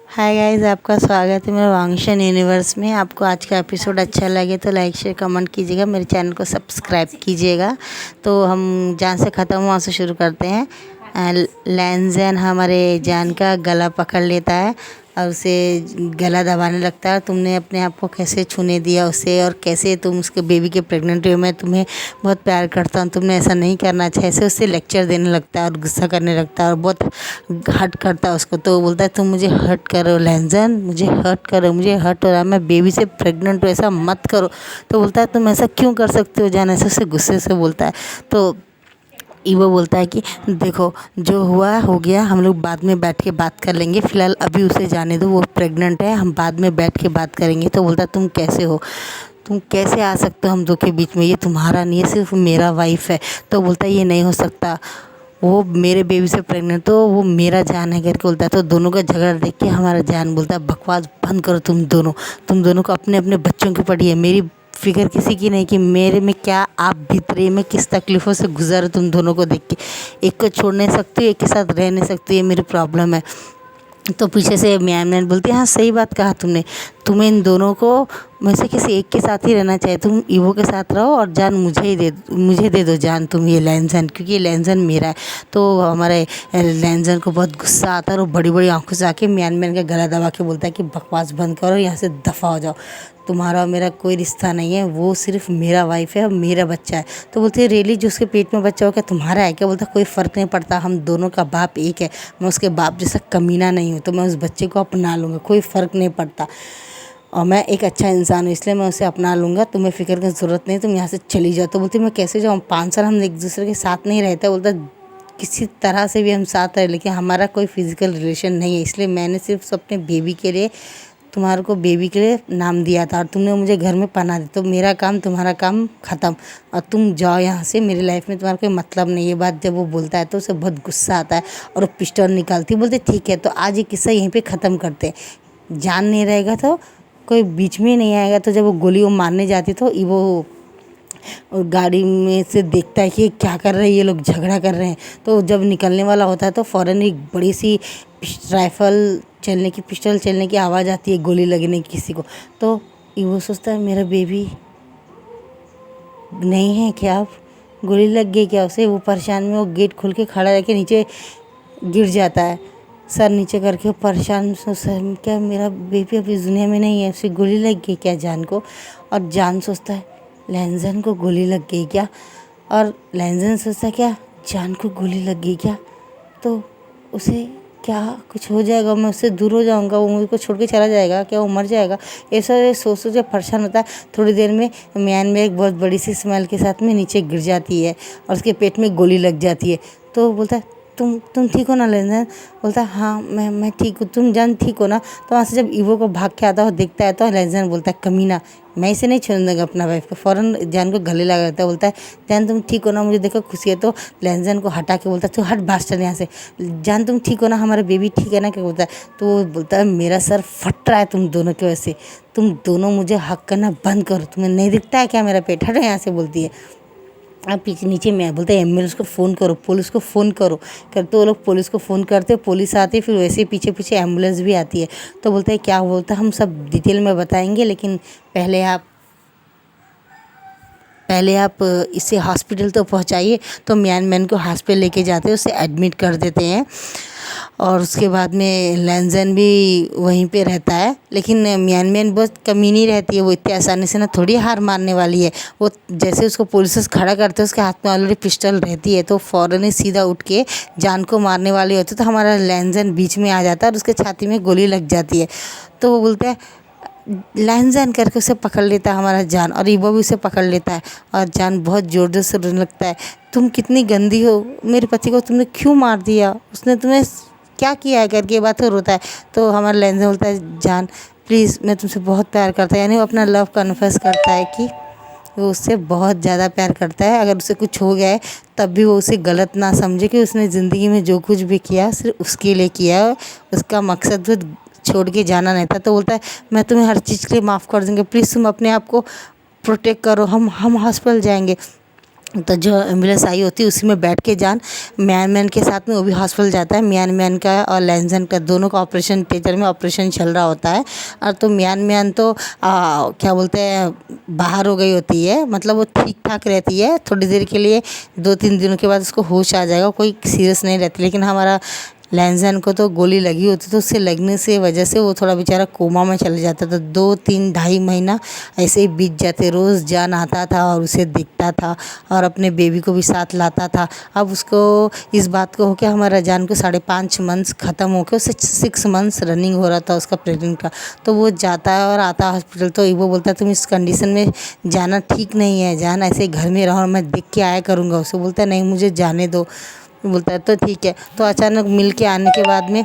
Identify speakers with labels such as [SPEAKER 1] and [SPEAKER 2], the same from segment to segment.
[SPEAKER 1] Hi guys, आपका स्वागत है मेरे वांगशन यूनिवर्स में। आपको आज का एपिसोड अच्छा लगे तो लाइक शेयर कमेंट कीजिएगा, मेरे चैनल को सब्सक्राइब कीजिएगा। तो हम जहाँ से ख़त्म वहाँ से शुरू करते हैं। लैंजन हमारे जान का गला पकड़ लेता है और उसे गला दबाने लगता है। तुमने अपने आप को कैसे छूने दिया उसे, और कैसे तुम उसके बेबी के प्रेग्नेंट हुए, मैं तुम्हें बहुत प्यार करता हूँ, तुमने ऐसा नहीं करना चाहिए। ऐसे उससे लेक्चर देने लगता है और गुस्सा करने लगता है और बहुत हर्ट करता है उसको। तो वो बोलता है तुम मुझे हर्ट करो लैंजन, मुझे हर्ट करो, मुझे हर्ट हो रहा है, मैं बेबी से प्रेग्नेंट हूँ, ऐसा मत करो। तो बोलता है तुम ऐसा क्यों कर सकते हो जान, ऐसे उससे गुस्से से बोलता है। तो ईवो बोलता है कि देखो जो हुआ हो गया, हम लोग बाद में बैठ के बात कर लेंगे, फ़िलहाल अभी उसे जाने दो, वो प्रेग्नेंट है, हम बाद में बैठ के बात करेंगे। तो बोलता है तुम कैसे हो, तुम कैसे आ सकते हो हम दो के बीच में, ये तुम्हारा नहीं है, सिर्फ मेरा वाइफ है। तो बोलता है ये नहीं हो सकता, वो मेरे बेबी से प्रेग्नेंट, तो वो मेरा जान है करके बोलता है। तो दोनों का झगड़ा देख के हमारा जान बोलता है बकवास बंद करो तुम दोनों को अपने अपने बच्चों की पड़ी है, मेरी फिक्र किसी की नहीं कि मेरे में क्या आप भीतरे में किस तकलीफ़ों से गुजर तुम दोनों को देख के। एक को छोड़ नहीं सकती, एक के साथ रह नहीं सकती, ये मेरी प्रॉब्लम है। तो पीछे से म्यान बोलती है हाँ सही बात कहा तुमने, तुम्हें इन दोनों को में से किसी एक के साथ ही रहना चाहिए, तुम ईवो के साथ रहो और जान मुझे दे दो जान तुम, ये लैंजन, क्योंकि ये लैंजन मेरा है। तो हमारे लैंजन को बहुत गुस्सा आता है और वो बड़ी बड़ी आंखों से आके म्यान का गला दबा के बोलता है कि बकवास बंद करो, यहाँ से दफ़ा हो जाओ, तुम्हारा और मेरा कोई रिश्ता नहीं है, वो सिर्फ मेरा वाइफ है और मेरा बच्चा है। तो बोलते हैं रेली जो उसके पेट में बच्चा हो क्या तुम्हारा है क्या? बोलता कोई फ़र्क नहीं पड़ता, हम दोनों का बाप एक है, मैं उसके बाप जैसा कमीना नहीं हूँ, तो मैं उस बच्चे को अपना लूँगा, कोई फ़र्क नहीं पड़ता, और मैं एक अच्छा इंसान हूँ इसलिए मैं उसे अपना लूँगा, तुम्हें फ़िक्र की ज़रूरत नहीं, तुम यहाँ से चली जाओ। तो बोलती मैं कैसे जाऊँ, 5 साल हम एक दूसरे के साथ नहीं रहते। बोलता किसी तरह से भी हम साथ रहे, लेकिन हमारा कोई फिज़िकल रिलेशन नहीं है, इसलिए मैंने सिर्फ अपने बेबी के लिए तुम्हारे को बेबी के लिए नाम दिया था और तुमने मुझे घर में पना दी, तो मेरा काम तुम्हारा काम ख़त्म, और तुम जाओ यहाँ से, मेरी लाइफ में तुम्हारा कोई मतलब नहीं। ये बात जब वो बोलता है तो उसे बहुत गुस्सा आता है और वो पिस्टल निकालती, बोलते ठीक है तो आज ये किस्सा यहीं पे ख़त्म करते हैं, जान नहीं रहेगा तो कोई बीच में नहीं आएगा। तो जब वो गोली वो मारने जाती तो वो और गाड़ी में से देखता है कि क्या कर रहे हैं ये लोग, झगड़ा कर रहे हैं। तो जब निकलने वाला होता है तो फ़ौरन एक बड़ी सी पिस्टल चलने की आवाज़ आती है, गोली लगने की किसी को। तो वो सोचता है मेरा बेबी नहीं है क्या, अब गोली लग गई क्या उसे, वो परेशान में वो गेट खोल के खड़ा रह के नीचे गिर जाता है, सर नीचे करके परेशान सर क्या मेरा बेबी अभी इस दुनिया में नहीं है, उसे गोली लग गई क्या जान को। और जान सोचता है लैंजन को गोली लग गई क्या, और लैंजन सोचता क्या जान को गोली लग गई क्या, तो उसे क्या कुछ हो जाएगा, मैं उससे दूर हो जाऊंगा, वो मुझको छोड़ के चला जाएगा क्या, वो मर जाएगा, ऐसा सोच सोच परेशान होता है। थोड़ी देर में म्यान में एक बहुत बड़ी सी स्मेल के साथ में नीचे गिर जाती है और उसके पेट में गोली लग जाती है। तो बोलता है तुम ठीक हो ना लैंजन? बोलता है हाँ मैं ठीक हूँ, तुम जान ठीक हो ना? तो वहाँ से जब ईवो को भाग के आता है देखता है तो लैंजन बोलता है कमीना, मैं इसे नहीं छोड़ने दूंगा अपना वाइफ को। फ़ौरन जान को गले लगा देता है, बोलता है जान तुम ठीक हो ना, मुझे देखो खुशी है। तो लैंजन को हटा के बोलता है तू हट बास्टर यहाँ से, जान तुम ठीक हो ना, हमारा बेबी ठीक है ना, क्या बोलता है। तो वो बोलता है मेरा सर फट रहा है तुम दोनों की वजह से, तुम दोनों मुझे हक करना बंद करो, तुम्हें नहीं दिखता है क्या मेरा पेट, हटो यहाँ से, बोलती है। अब पीछे नीचे मैं बोलते हैं एम्बुलेंस को फ़ोन करो, पुलिस को फ़ोन करो, करते वो लोग पुलिस को फ़ोन करते, पुलिस आती है, फिर वैसे ही पीछे पीछे एम्बुलेंस भी आती है। तो बोलते हैं क्या बोलता है हम सब डिटेल में बताएंगे, लेकिन पहले आप इसे हॉस्पिटल तो पहुंचाइए। तो म्यान को हॉस्पिटल लेके जाते हैं, उसे एडमिट कर देते हैं और उसके बाद में लैंजन भी वहीं पे रहता है। लेकिन म्यान बहुत कमीनी रहती है, वो इतनी आसानी से ना थोड़ी हार मारने वाली है। वो जैसे उसको पुलिस खड़ा करते हैं, उसके हाथ में ऑलरेडी पिस्टल रहती है, तो फ़ौरन ही सीधा उठ के जान को मारने वाली होती है। तो हमारा लैंजन बीच में आ जाता है और उसके छाती में गोली लग जाती है। तो वो बोलता है लैंजन करके उसे पकड़ लेता है हमारा जान, और ईवो भी उसे पकड़ लेता है और जान बहुत ज़ोर ज़ोर से रोने लगता है, तुम कितनी गंदी हो, मेरे पति को तुमने क्यों मार दिया, उसने तुम्हें क्या किया है करके ये बात रोता है। तो हमारा लैंजन बोलता है जान प्लीज़ मैं तुमसे बहुत प्यार करता है, यानी वो अपना लव कन्फेस करता है कि वो उससे बहुत ज़्यादा प्यार करता है। अगर उसे कुछ हो गया है तब भी वो उसे गलत ना समझे कि उसने ज़िंदगी में जो कुछ भी किया सिर्फ उसके लिए किया है, उसका मकसद वो छोड़ के जाना नहीं था। तो बोलता है मैं तुम्हें हर चीज़ के लिए माफ़ कर दूँगा, प्लीज़ तुम अपने आप को प्रोटेक्ट करो, हम हॉस्पिटल जाएंगे। तो जो एम्बुलेंस आई होती है उसी में बैठ के जान म्यान मैन के साथ में वो भी हॉस्पिटल जाता है। म्यान मैन का और लैंजन का दोनों का ऑपरेशन थिएटर में ऑपरेशन चल रहा होता है। और तो म्यान मैन तो क्या बोलते हैं बाहर हो गई होती है, मतलब वो ठीक ठाक रहती है थोड़ी देर के लिए, 2-3 दिनों के बाद उसको होश आ जाएगा, कोई सीरियस नहीं रहती। लेकिन हमारा लैंजन को तो गोली लगी होती, तो उससे लगने से वजह से वो थोड़ा बेचारा कोमा में चले जाता था। 2-3 ढाई महीना ऐसे ही बीत जाते, रोज़ जान आता था और उसे दिखता था और अपने बेबी को भी साथ लाता था। अब उसको इस बात को हो के हमारा जान को 5.5 मंथ्स ख़त्म हो के उसे 6 मंथ्स रनिंग हो रहा था उसका प्रेगनेंट का। तो वो जाता है और आता है हॉस्पिटल, तो वो बोलता है तुम इस कंडीशन में जाना ठीक नहीं है जान, ऐसे घर में रहो, मैं देख के आया करूँगा। उसे बोलता है नहीं मुझे जाने दो। बोलता है तो ठीक है। तो अचानक मिल के आने के बाद में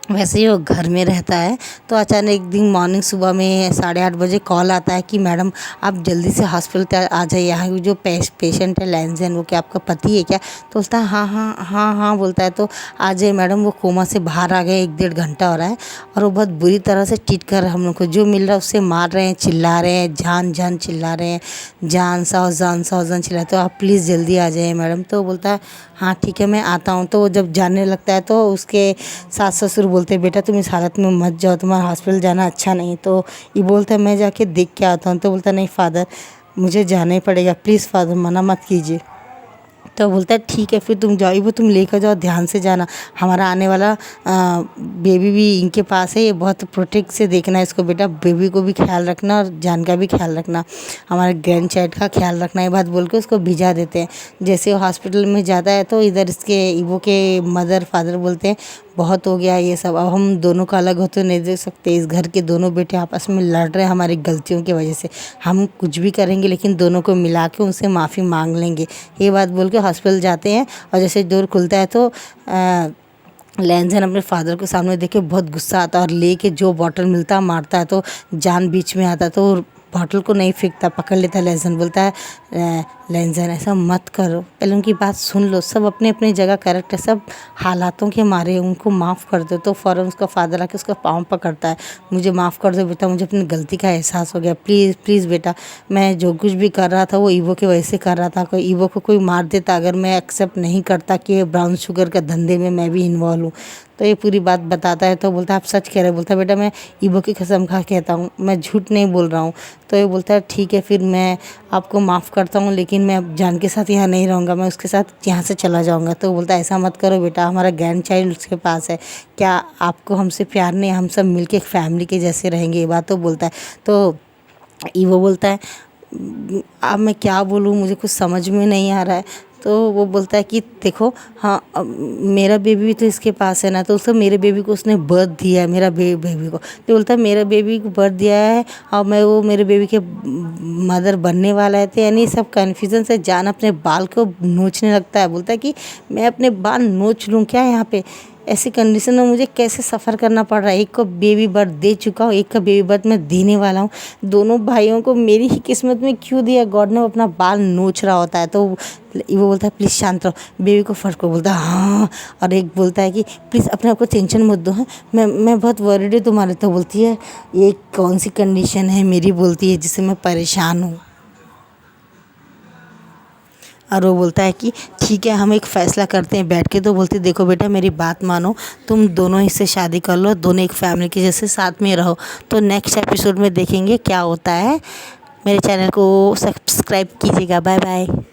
[SPEAKER 1] वैसे ही वो घर में रहता है, तो अचानक एक दिन मॉर्निंग सुबह में 8:30 बजे कॉल आता है कि मैडम आप जल्दी से हॉस्पिटल आ जाइए, यहाँ जो पेशेंट है लैंजन वो क्या आपका पति है क्या? तो बोलता है हाँ हाँ हाँ हाँ बोलता है। तो आ जाइए मैडम, वो कोमा से बाहर आ गए, 1-1.5 घंटा हो रहा है और वो बहुत बुरी तरह से ट्रीट कर हम लोग को, जो मिल रहा है उससे मार रहे हैं, चिल्ला रहे हैं, जान जान चिल्ला रहे हैं, जान साउजान चिल्ला, तो आप प्लीज़ जल्दी आ जाइए मैडम। तो बोलता है हाँ ठीक है मैं आता हूँ। तो वो जब जाने लगता है तो उसके सास ससुर बोलते बेटा तुम इस हालत में मत जाओ, तुम्हारा हॉस्पिटल जाना अच्छा नहीं। तो ये बोलता है मैं जाके देख के आता हूँ। तो बोलता नहीं फादर मुझे जाना ही पड़ेगा, प्लीज़ फादर मना मत कीजिए। तो बोलता है ठीक है फिर तुम जाओ, वो तुम लेकर जाओ, ध्यान से जाना, हमारा आने वाला बेबी भी इनके पास है, ये बहुत प्रोटेक्ट से देखना है इसको बेटा, बेबी को भी ख्याल रखना और जान का भी ख्याल रखना, हमारे ग्रैंड चाइल्ड का ख्याल रखना। ये बात बोल के उसको भिजा देते हैं। जैसे वो हॉस्पिटल में जाता है तो इधर इसके ईवो के मदर फादर बोलते हैं बहुत हो गया ये सब, अब हम दोनों को अलग होते नहीं देख सकते, इस घर के दोनों बेटे आपस में लड़ रहे हैं हमारी गलतियों की वजह से, हम कुछ भी करेंगे लेकिन दोनों को मिला के उनसे माफ़ी मांग लेंगे। ये बात बोल के हॉस्पिटल जाते हैं और जैसे डोर खुलता है तो लैंजन अपने फादर के सामने देख के बहुत गुस्सा आता है और लेके जो बॉटल मिलता मारता है, तो जान बीच में आता है तो बॉटल को नहीं फेंकता, पकड़ लेता है लैंजन। बोलता है लैंजन ऐसा मत करो, पहले उनकी बात सुन लो, सब अपने अपनी जगह करेक्ट है, सब हालातों के मारे उनको माफ़ कर दो। तो फ़ौरन उसका फादर आके उसका पाँव पकड़ता है, मुझे माफ़ कर दो बेटा, मुझे अपनी गलती का एहसास हो गया, प्लीज़ प्लीज़ बेटा, मैं जो कुछ भी कर रहा था वो ईवो की वजह से कर रहा था, कोई ईवो को कोई मार देता अगर मैं एक्सेप्ट नहीं करता कि ब्राउन शुगर का धंधे में मैं भी इन्वॉल्व हूँ। तो ये पूरी बात बताता है। तो बोलता है आप सच कह रहे हैं? बोलता है बेटा मैं ईवो की कसम खा कहता हूँ, मैं झूठ नहीं बोल रहा हूँ। तो ये बोलता है ठीक है फिर मैं आपको माफ़ करता हूँ, लेकिन मैं अब जान के साथ यहाँ नहीं रहूँगा, मैं उसके साथ यहाँ से चला जाऊँगा। तो बोलता है ऐसा मत करो बेटा, हमारा ग्रैंड चाइल्ड उसके पास है, क्या आपको हमसे प्यार नहीं, हम सब मिलके एक फैमिली के जैसे रहेंगे, ये बात तो बोलता है। तो ईवो बोलता है अब मैं क्या बोलूँ, मुझे कुछ समझ में नहीं आ रहा है। तो वो बोलता है कि देखो हाँ मेरा बेबी भी तो इसके पास है ना, तो उसको मेरे बेबी को उसने बर्थ दिया है, मेरा बेबी को। तो बोलता है मेरा बेबी को बर्थ दिया है और मैं वो मेरे बेबी के मदर बनने वाला है। तो यानी सब कन्फ्यूज़न से जान अपने बाल को नोचने लगता है। बोलता है कि मैं अपने बाल नोच लूँ क्या यहाँ पे, ऐसी कंडीशन में मुझे कैसे सफ़र करना पड़ रहा है, एक को बेबी बर्थ दे चुका हूँ, एक का बेबी बर्थ मैं देने वाला हूँ, दोनों भाइयों को मेरी ही किस्मत में क्यों दिया गॉड ने। अपना बाल नोच रहा होता है। तो वो बोलता है प्लीज़ शांत रहो, बेबी को फर्स्ट को बोलता है हाँ, और एक बोलता है कि प्लीज़ अपने आप को टेंशन मत दो, है मैं बहुत वरीड हूँ तुम्हारे। तो बोलती है ये कौन सी कंडीशन है मेरी, बोलती है जिससे मैं परेशान हूँ। और वो बोलता है कि ठीक है हम एक फ़ैसला करते हैं बैठ के। तो बोलती देखो बेटा मेरी बात मानो, तुम दोनों इससे शादी कर लो, दोनों एक फैमिली के जैसे साथ में रहो। तो नेक्स्ट एपिसोड में देखेंगे क्या होता है। मेरे चैनल को सब्सक्राइब कीजिएगा। Bye bye.